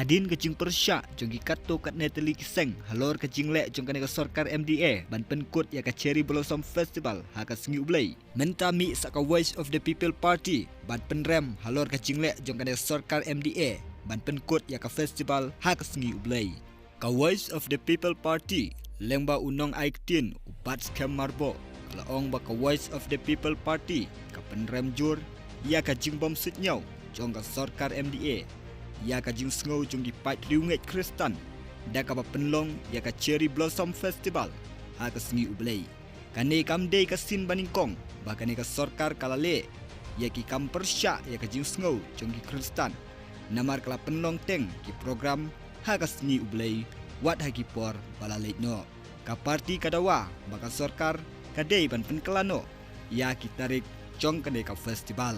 Adin kejing persyak jongki kato kat Natalie Kiseng halor kejing lek jong kaneka sorkar MDA ban penkut ya ka Cherry Blossom Festival ha ka sengi ublai. Mentami saka Voice of the People Party ban penrem halor kejing lek jong kaneka sorkar MDA ban penkut ya ka festival ha ka sengi ublai. Ka Voice of the People Party lengba unong aiktin upat scam marbo kalaong ba ka Voice of the People Party ka penrem jur ya ka jing bom sitnyau jong ka sorkar MDA ya ka jing sngau jong di pat riunget Kristan da ka penlong ya ka Cherry Blossom Festival ha ka sengi ublai. Kane kamde ka sin baningkong bakane ka sorkar kalale ya ki kam persya ya ka jing sngau jong ki Kristan namar kala penlong teng ki program ha ka sengi ublai wat ha ki por balalait no ka parti kadawa baka sorkar kadei ban penkelano ya ki tarik jong kane ka festival.